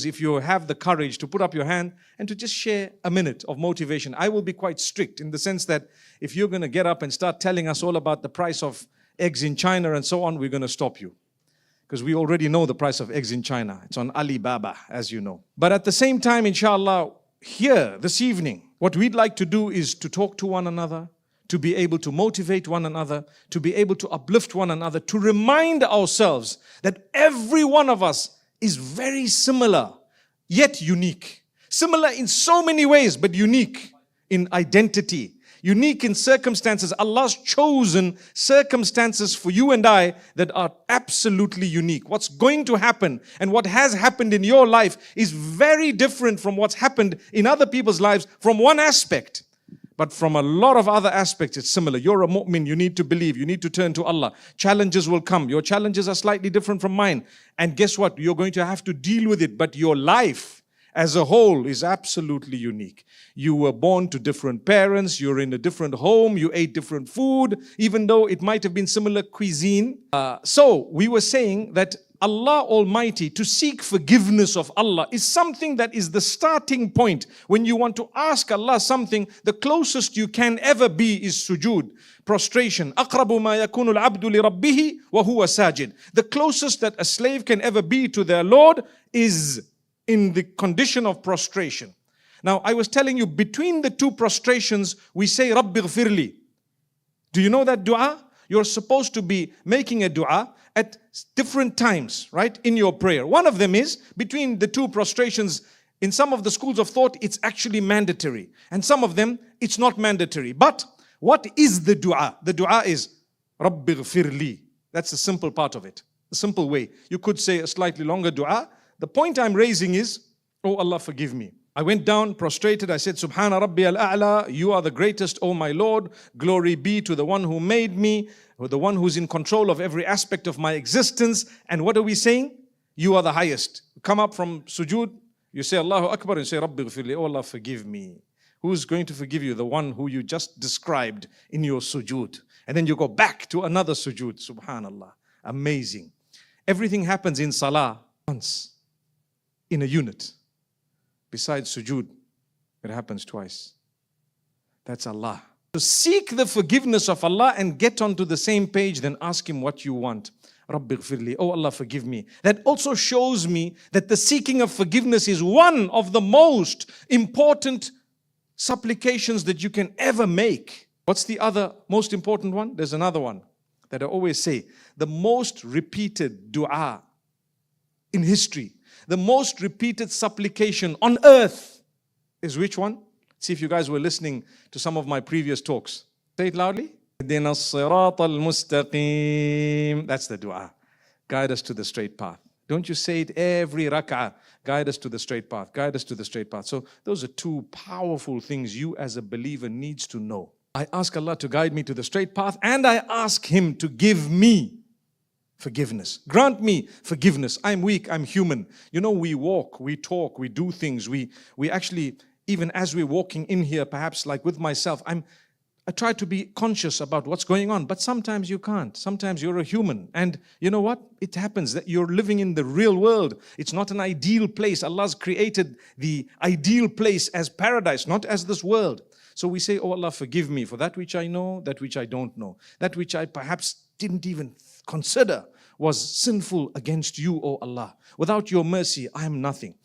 If you have the courage to put up your hand and to just share a minute of motivation. I will be quite strict in the sense that if you're going to get up and start telling us all about the price of eggs in China and so on, we're going to stop you. Because we already know the price of eggs in China. It's on Alibaba, as you know. But at the same time, inshallah, here this evening, what we'd like to do is to talk to one another, to be able to motivate one another, to be able to uplift one another, to remind ourselves that every one of us is very similar, yet unique. Similar in so many ways, but unique in identity, unique in circumstances. Allah's chosen circumstances for you and I that are absolutely unique. What's going to happen and what has happened in your life is very different from what's happened in other people's lives from one aspect. But from a lot of other aspects, it's similar. You're a mu'min, you need to believe, you need to turn to Allah. Challenges will come. Your challenges are slightly different from mine. And guess what? You're going to have to deal with it. But your life as a whole is absolutely unique. You were born to different parents, you're in a different home, you ate different food, even though it might have been similar cuisine. So we were saying that Allah Almighty, to seek forgiveness of Allah is something that is the starting point. When you want to ask Allah something, the closest you can ever be is sujood, prostration. أَقْرَبُ مَا يَكُونُ الْعَبْدُ لِرَبِّهِ وَهُوَ سَاجِدٌ. The closest that a slave can ever be to their Lord is in the condition of prostration. Now, I was telling you, between the two prostrations, we say, رَبِّ اغْفِرْ لِي. Do you know that dua? You're supposed to be making a dua at different times, right, in your prayer. One of them is, between the two prostrations, in some of the schools of thought, it's actually mandatory. And some of them, it's not mandatory. But what is the dua? The dua is, رَبِّ اغْفِرْ لِي. That's the simple part of it, the simple way. You could say a slightly longer dua. The point I'm raising is, oh Allah, forgive me. I went down, prostrated, I said, Subhana Rabbi al-A'la, you are the greatest, O my Lord. Glory be to the one who made me, or the one who's in control of every aspect of my existence. And what are we saying? You are the highest. Come up from sujood, you say Allahu Akbar, and you say, Rabbi ghfirli, oh Allah, forgive me. Who's going to forgive you? The one who you just described in your sujood. And then you go back to another sujood. Subhanallah. Amazing. Everything happens in salah once, in a unit. Besides sujood, it happens twice. That's Allah. So seek the forgiveness of Allah and get onto the same page, then ask Him what you want. Rabbi ghfirli, oh Allah, forgive me. That also shows me that the seeking of forgiveness is one of the most important supplications that you can ever make. What's the other most important one? There's another one that I always say. The most repeated dua in history, the most repeated supplication on earth is which one? See if you guys were listening to some of my previous talks. Say it loudly. اهدنا الصراط المستقيم. That's the dua. Guide us to the straight path. Don't you say it every rak'ah? Guide us to the straight path. Guide us to the straight path. So those are two powerful things you as a believer needs to know. I ask Allah to guide me to the straight path, and I ask Him to give me forgiveness. Grant me forgiveness. I'm weak, I'm human. You know, we walk, we talk, we do things. We actually, even as we're walking in here, perhaps like with myself, I try to be conscious about what's going on, but sometimes you can't. Sometimes you're a human. And you know what? It happens that you're living in the real world. It's not an ideal place. Allah's created the ideal place as paradise, not as this world. So we say, oh Allah, forgive me for that which I know, that which I don't know, that which I perhaps didn't even consider was sinful against you, O Allah. Without your mercy, I am nothing.